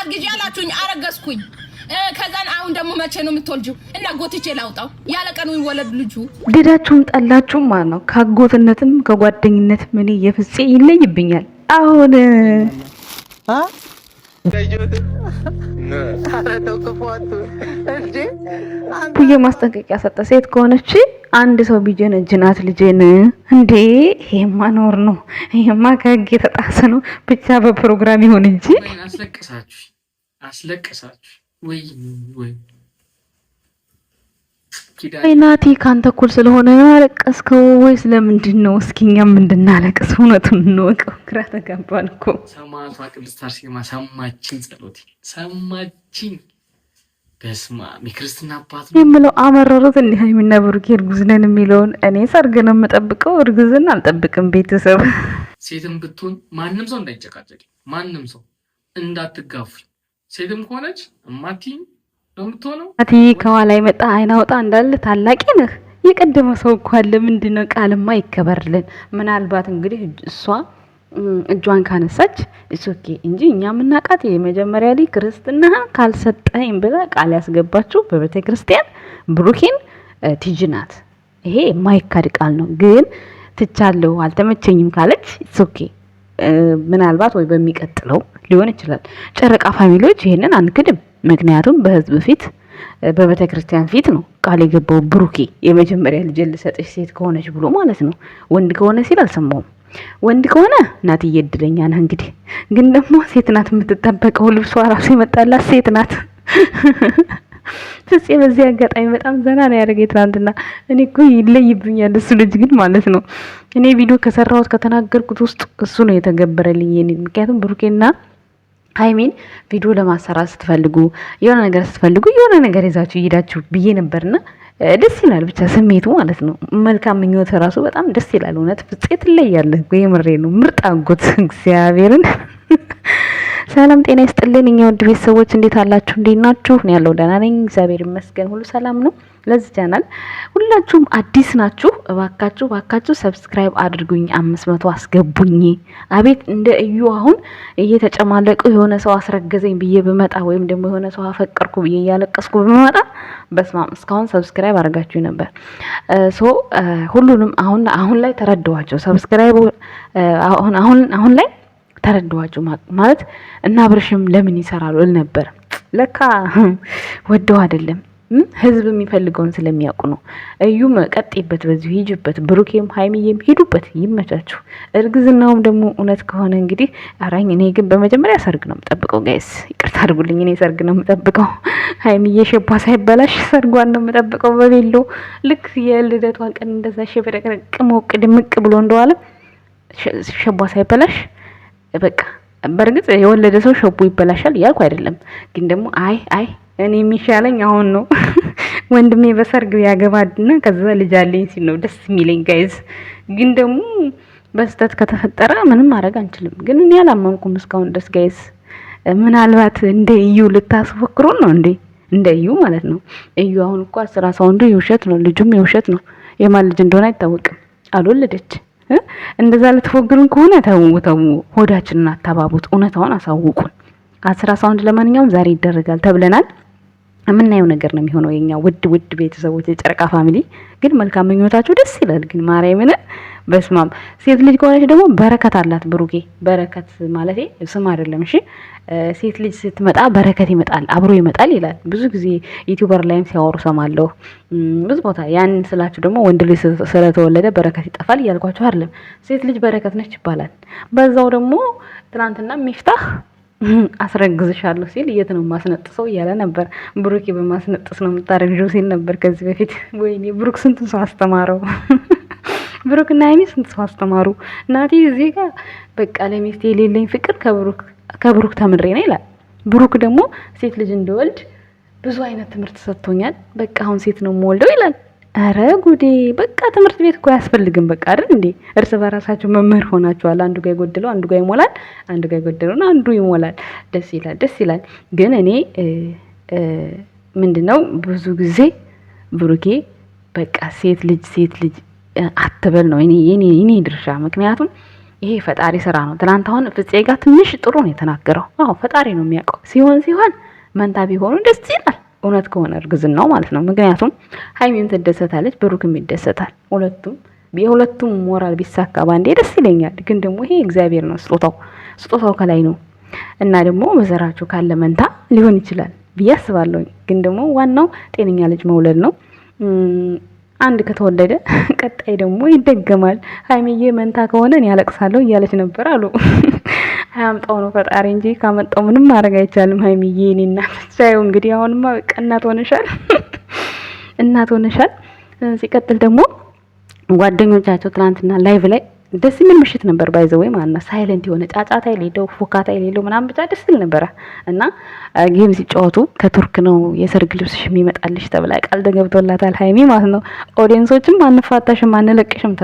አርግጂ ያላችሁኝ አረገዝኩኝ ከዛን አሁን ደግሞ መቼ ነው የምትወልጂው እና ጎትቼ ላውጣው ያለቀኑ ይወለድ ልጁ ድዳችሁም ጠላችሁም ማለት ነው ካጎትነትም ከጓደኝነትም ምን የፍፄ ይለይብኛል አሁን ብዬ ማስጠንቀቂያ ሰጠ ሴት ከሆነች አንድ ሰው ቢጀን እጅናት ልጄን እንዴ ይሄማ ኖር ነው ይሄማ ከህግ የተጣሰ ነው ብቻ በፕሮግራም ይሁን እንጂ አስለቀሳችሁ ወይ ናቲ ካንተ እኩል ስለሆነ ያለቀስከው ወይስ ለምንድን ነው? እስኪኛም እንድናለቅስ እውነቱን እንወቀው። ግራ ተጋባን እኮ። ሰማዕቷ ቅድስት አርሴማ ሰማችን፣ ጸሎቴ ሰማችን። በስመ አብ የክርስትና አባት ነው የምለው አመረሩት። እንዲህ ሀይሚና ብሩኬ እርጉዝ ነን የሚለውን እኔ ሰርግ ነው የምጠብቀው፣ እርግዝና አልጠብቅም። ቤተሰብ ሴትም ብትሆን ማንም ሰው እንዳይጨቃጨቅ፣ ማንም ሰው እንዳትጋፉ። ሴትም ከሆነች እማቲኝ አቲ ከኋላ ይመጣ አይናውጣ እንዳለ ታላቂ ነህ የቀደመ ሰው እኮ አለ። ምንድነው ቃልማ ይከበርልን። ምናልባት እንግዲህ እሷ እጇን ካነሳች ኦኬ እንጂ እኛ ምናቃት የመጀመሪያ ላይ ክርስትና ካልሰጠኝ ብላ ቃል ያስገባችሁ በቤተ ክርስቲያን ብሩኬን ቲጅናት። ይሄ የማይካድ ቃል ነው። ግን ትቻለው አልተመቸኝም ካለች ኦኬ ምናልባት ወይ በሚቀጥለው ሊሆን ይችላል። ጨረቃ ፋሚሊዎች ይሄንን አንክድም። ምክንያቱም በህዝብ ፊት በቤተ ክርስቲያን ፊት ነው ቃል የገባው ብሩኬ የመጀመሪያ ልጅ ልሰጥሽ ሴት ከሆነች ብሎ ማለት ነው። ወንድ ከሆነ ሲል አልሰማውም። ወንድ ከሆነ እናትዬ እድለኛ ነህ። እንግዲህ ግን ደግሞ ሴት ናት የምትጠበቀው። ልብሷ ራሱ የመጣላት ሴት ናት። ፍፄ በዚህ አጋጣሚ በጣም ዘና ነው ያደረገኝ ትናንትና። እኔ እኮ ይለይብኛል እሱ ልጅ ግን ማለት ነው። እኔ ቪዲዮ ከሰራሁት ከተናገርኩት ውስጥ እሱ ነው የተገበረልኝ የኔ። ምክንያቱም ብሩኬና ሀይሚን ቪዲዮ ለማሰራት ስትፈልጉ የሆነ ነገር ይዛችሁ ይሄዳችሁ ብዬ ነበርና ደስ ይላል ብቻ ስሜቱ ማለት ነው። መልካም ምኞት ራሱ በጣም ደስ ይላል። እውነት ፍፄ ትለያለህ። የምሬ ነው። ምርጥ አጎት እግዚአብሔርን። ሰላም ጤና ይስጥልን። እኛ ውድ ቤተሰቦች እንዴት አላችሁ? እንዴት ናችሁ? እኔ ያለው ደህና ነኝ እግዚአብሔር ይመስገን፣ ሁሉ ሰላም ነው። ለዚህ ቻናል ሁላችሁም አዲስ ናችሁ፣ እባካችሁ ሰብስክራይብ አድርጉኝ፣ 500 አስገቡኝ። አቤት እንደ እዩ አሁን እየተጨማለቁ የሆነ ሰው አስረገዘኝ ብዬ በመጣ ወይም ደግሞ የሆነ ሰው አፈቀርኩ ብዬ ያለቀስኩ በመጣ በስማም እስካሁን ሰብስክራይብ አድርጋችሁ ነበር። ሁሉንም አሁን ላይ ተረዳዋቸው። ሰብስክራይብ አሁን ላይ ተረዳዋቸው ማለት እና ብርሽም ለምን ይሰራሉ እል ነበር። ለካ ወደው አይደለም ህዝብ የሚፈልገውን ስለሚያውቁ ነው። እዩም ቀጥይበት፣ በዚሁ ሂጅበት፣ ብሩኬም ሀይሚዬም ሂዱበት፣ ይመቻችሁ። እርግዝናውም ደግሞ እውነት ከሆነ እንግዲህ አራኝ። እኔ ግን በመጀመሪያ ሰርግ ነው የምጠብቀው። ጋይስ ይቅርታ አድርጉልኝ፣ እኔ ሰርግ ነው የምጠብቀው። ሀይሚዬ ሸባ ሳይበላሽ ሰርጓን ነው የምጠብቀው በቤሎ ልክ የልደቷን ቀን እንደዛ ሸበረቀ ሞቅ ድምቅ ብሎ እንደዋለ ሸባ ሳይበላሽ በቃ። በእርግጥ የወለደ ሰው ሸቡ ይበላሻል እያልኩ አይደለም፣ ግን ደግሞ አይ እኔ የሚሻለኝ አሁን ነው። ወንድሜ በሰርግ ያገባድና ከዛ ልጅ አለኝ ሲል ነው ደስ የሚለኝ ጋይዝ። ግን ደግሞ በስተት ከተፈጠረ ምንም ማድረግ አንችልም። ግን እኔ አላመንኩም እስካሁን ድረስ ጋይዝ። ምናልባት እንደ እዩ ልታስፎክሩ ነው እንደ እዩ ማለት ነው። እዩ አሁን እኮ 10 ሰውንዱ የውሸት ነው፣ ልጁም የውሸት ነው። የማን ልጅ እንደሆነ አይታወቅም። አልወለደች። እንደዛ ልትፎግሩን ከሆነ ተው፣ ሆዳችንን አታባቡት፣ እውነታውን አሳውቁን። 10 ሳውንድ ለማንኛውም ዛሬ ይደረጋል ተብለናል። የምናየው ነገር ነው የሚሆነው። የኛ ውድ ቤተሰቦች የጨረቃ ፋሚሊ ግን መልካም ምኞታችሁ ደስ ይላል። ግን ማርያምን በስማም ሴት ልጅ ከሆነች ደግሞ በረከት አላት። ብሩኬ በረከት ማለት ስም አይደለም እሺ። ሴት ልጅ ስትመጣ በረከት ይመጣል፣ አብሮ ይመጣል ይላል። ብዙ ጊዜ ዩቲዩበር ላይም ሲያወሩ ሰማለሁ ብዙ ቦታ። ያን ስላችሁ ደግሞ ወንድ ልጅ ስለተወለደ በረከት ይጠፋል እያልኳችሁ አይደለም። ሴት ልጅ በረከት ነች ይባላል። በዛው ደግሞ ትናንትና ሚፍታህ አስረግዝሻለሁ ሲል የት ነው ማስነጥሰው እያለ ነበር። ብሩኬ በማስነጥስ ነው የምታረግዥው ሲል ነበር ከዚህ በፊት። ወይኔ ብሩክ ስንት ሰው አስተማረው። ብሩክና ሀይሚ ስንት ሰው አስተማሩ። እናቴ እዚህ ጋር በቃ ለሚስቴ የሌለኝ ፍቅር ከብሩክ ተምሬ ነው ይላል። ብሩክ ደግሞ ሴት ልጅ እንደወልድ ብዙ አይነት ትምህርት ሰጥቶኛል፣ በቃ አሁን ሴት ነው የምወልደው ይላል። አረ ጉዴ! በቃ ትምህርት ቤት እኮ አያስፈልግም። በቃ አይደል እንዴ? እርስ በራሳችሁ መምህር ሆናችኋል። አንዱ ጋር የጎደለው አንዱ ጋር ይሞላል፣ አንዱ ጋር የጎደለው አንዱ ይሞላል። ደስ ይላል። ግን እኔ ምንድነው ብዙ ጊዜ ብሩኬ በቃ ሴት ልጅ አትበል ነው እኔ ድርሻ። ምክንያቱም ይሄ ፈጣሪ ስራ ነው። ትናንት አሁን ፍፄ ጋር ትንሽ ጥሩ ነው የተናገረው። አዎ ፈጣሪ ነው የሚያውቀው። ሲሆን መንታ ቢሆኑ ደስ ይላል፣ እውነት ከሆነ እርግዝናው ማለት ነው። ምክንያቱም ሀይሚም ትደሰታለች፣ ብሩክም ይደሰታል። የሁለቱም ሞራል ቢሳካ ባንዴ ደስ ይለኛል። ግን ደግሞ ይሄ እግዚአብሔር ነው፣ ስጦታው ከላይ ነው እና ደግሞ በዘራችሁ ካለ መንታ ሊሆን ይችላል ብዬ አስባለሁ። ግን ደግሞ ዋናው ጤነኛ ልጅ መውለድ ነው። አንድ ከተወለደ ቀጣይ ደግሞ ይደገማል። ሀይሚዬ መንታ ከሆነ እኔ ያለቅሳለሁ እያለች ነበር አሉ። አያምጣው ነው ፈጣሪ እንጂ ካመጣው ምንም ማድረግ አይቻልም። ሀይሚዬ እኔ እናት ሳይው እንግዲህ አሁንማ በቃ እናት ሆነሻል። ሲቀጥል ደግሞ ጓደኞቻቸው ትናንትና ላይቭ ላይ ደስ የሚል ምሽት ነበር። ባይዘው ማለት ነው ሳይለንት የሆነ ጫጫታ የሌለው ፉካታ የሌለው ምናምን ብቻ ደስ ይል ነበረ እና ጌም ሲጫወቱ ከቱርክ ነው የሰርግ ልብስሽ የሚመጣልሽ ተብላ ቃል ተገብቶላታል ሀይሚ ማለት ነው። ኦዲየንሶችም አንፋታሽም አንለቅሽም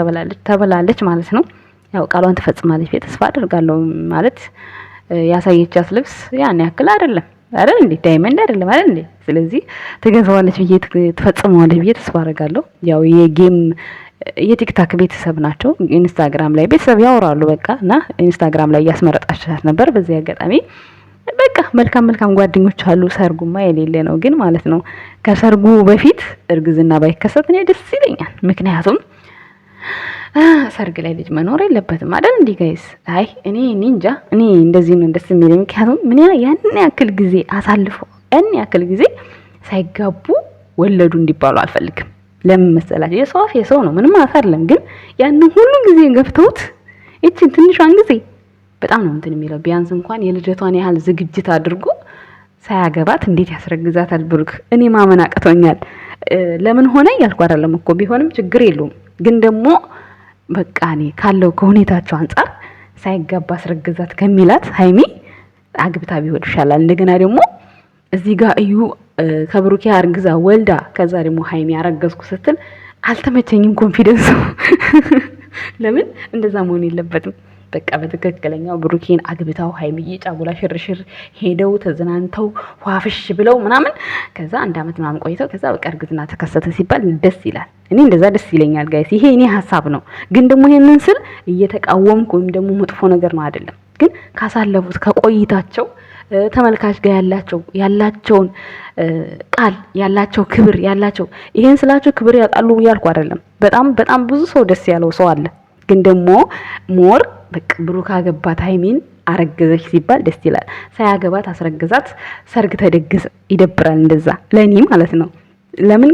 ተብላለች ማለት ነው። ያው ቃሏን ትፈጽማለች ብዬ ተስፋ አደርጋለሁ። ማለት ያሳየቻት ልብስ ያን ያክል አይደለም እንዴ? ዳይመንድ አይደለም አይደል እንዴ? ስለዚህ ትገዛዋለች ብዬ ትፈጽመዋለች ብዬ ተስፋ አደርጋለሁ። ያው የጌም የቲክታክ ቤተሰብ ናቸው። ኢንስታግራም ላይ ቤተሰብ ያወራሉ በቃ እና ኢንስታግራም ላይ እያስመረጣችኋት ነበር። በዚህ አጋጣሚ በቃ መልካም ጓደኞች አሉ። ሰርጉማ የሌለ ነው ግን ማለት ነው። ከሰርጉ በፊት እርግዝና ባይከሰት እኔ ደስ ይለኛል። ምክንያቱም ሰርግ ላይ ልጅ መኖር የለበትም አይደል እንዴ ጋይስ? አይ እኔ እንጃ፣ እኔ እንደዚህ ነው ደስ የሚለኝ። ምክንያቱም ምን ያን ያክል ጊዜ አሳልፎ ያን ያክል ጊዜ ሳይጋቡ ወለዱ እንዲባሉ አልፈልግም። ለምን መሰላችሁ? የሰው አፍ የሰው ነው፣ ምንም አይፈርልም። ግን ያንን ሁሉ ጊዜ ገፍተውት እቺን ትንሿን ጊዜ በጣም ነው እንትን የሚለው። ቢያንስ እንኳን የልደቷን ያህል ዝግጅት አድርጎ ሳያገባት እንዴት ያስረግዛታል ብሩክ? እኔ ማመን አቅቶኛል። ለምን ሆነ ያልኩ አይደለም እኮ ቢሆንም ችግር የለውም። ግን ደግሞ በቃ እኔ ካለው ከሁኔታቸው አንፃር ሳይጋባ አስረግዛት ከሚላት ሀይሚ አግብታ ቢሆን ይሻላል። እንደገና ደግሞ እዚህ ጋር እዩ ከብሩኬ አርግዛ ወልዳ ከዛ ደግሞ ሀይሚ ያረገዝኩ ስትል አልተመቸኝም ኮንፊደንስ። ለምን እንደዛ መሆን የለበትም። በቃ በትክክለኛው ብሩኬን አግብታው ሀይሚዬ ጫጉላ ሽርሽር ሄደው ተዝናንተው ዋፍሽ ብለው ምናምን ከዛ 1 አመት ምናምን ቆይተው ከዛ በቃ እርግዝና ተከሰተ ሲባል ደስ ይላል። እኔ እንደዛ ደስ ይለኛል ጋይስ። ይሄ እኔ ሀሳብ ነው። ግን ደግሞ ይሄንን ስል እየተቃወምኩ ወይም ደግሞ መጥፎ ነገር ነው አይደለም። ግን ካሳለፉት ከቆይታቸው ተመልካች ጋር ያላቸውን ቃል ያላቸው ክብር ያላቸው ይሄን ስላቸው ክብር ያጣሉ ያልኩ አይደለም። በጣም ብዙ ሰው ደስ ያለው ሰው አለ። ግን ደግሞ ሞር በቃ ብሩክ አገባት ሀይሚን አረገዘች ሲባል ደስ ይላል። ሳያገባት አስረገዛት ሰርግ ተደገሰ ይደብራል። እንደዛ ለኔ ማለት ነው። ለምን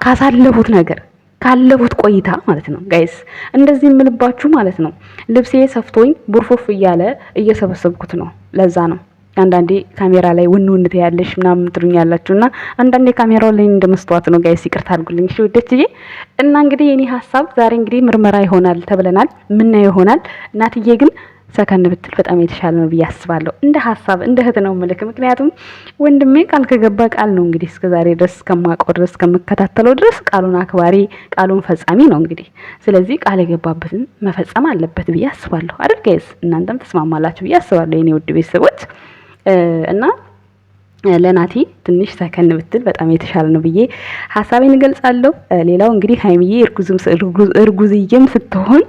ካሳለፉት ነገር ካለፉት ቆይታ ማለት ነው ጋይስ። እንደዚህ የምልባችሁ ማለት ነው ልብሴ ሰፍቶኝ ቡርፎፍ እያለ እየሰበሰብኩት ነው። ለዛ ነው አንዳንዴ ካሜራ ላይ ወንነት ያለሽ ምናምን ትሩኛላችሁና አንዳንዴ ካሜራው ላይ እንደመስተዋት ነው ጋይስ። ይቅርታ አድርጉልኝ እሺ ወደችዬ። እና እንግዲህ የኔ ሐሳብ ዛሬ እንግዲህ ምርመራ ይሆናል ተብለናል። ምን ይሆናል እናትዬ ግን ሰከን ብትል በጣም የተሻለ ነው ብዬ አስባለሁ። እንደ ሐሳብ እንደ እህት ነው መልክ። ምክንያቱም ወንድሜ ቃል ከገባ ቃል ነው እንግዲህ እስከዛሬ ድረስ እስከማውቀው ድረስ እስከምከታተለው ድረስ ቃሉን አክባሪ ቃሉን ፈጻሚ ነው እንግዲህ። ስለዚህ ቃል የገባበትን መፈጸም አለበት ብዬ አስባለሁ አይደል ጋይስ? እናንተም ተስማማላችሁ ብዬ አስባለሁ የኔ ውድ ቤተሰቦች። እና ለናቲ ትንሽ ሰከን ብትል በጣም የተሻለ ነው ብዬ ሐሳቤን እገልጻለሁ። ሌላው እንግዲህ ሀይሚዬ እርጉዝዬም ስትሆን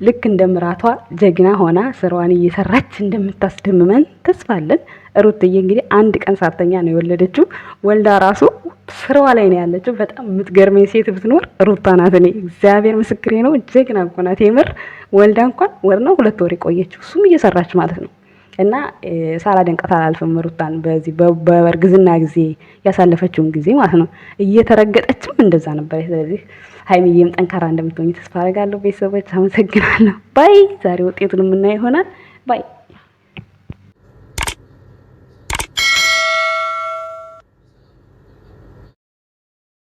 ልክ እንደምራቷ ጀግና ሆና ስራዋን እየሰራች እንደምታስደምመን ተስፋ አለን። ሩትዬ እንግዲህ 1 ቀን ሳትተኛ ነው የወለደችው። ወልዳ ራሱ ስራዋ ላይ ነው ያለችው። በጣም የምትገርመኝ ሴት ብትኖር ሩታ ናት። እኔ እግዚአብሔር ምስክሬ ነው። ጀግና እኮ ናት የምር። ወልዳ እንኳን ወር ነው 2 ወር የቆየችው፣ እሱም እየሰራች ማለት ነው። እና ሳላደንቃት አላልፍም ሩታን በዚህ በእርግዝና ጊዜ ያሳለፈችውን ጊዜ ማለት ነው። እየተረገጠችም እንደዛ ነበር። ስለዚህ ሀይሚዬም ጠንካራ እንደምትሆኝ ተስፋ አደርጋለሁ። ቤተሰቦች አመሰግናለሁ። ባይ ዛሬ ውጤቱን የምናየው ይሆናል። ባይ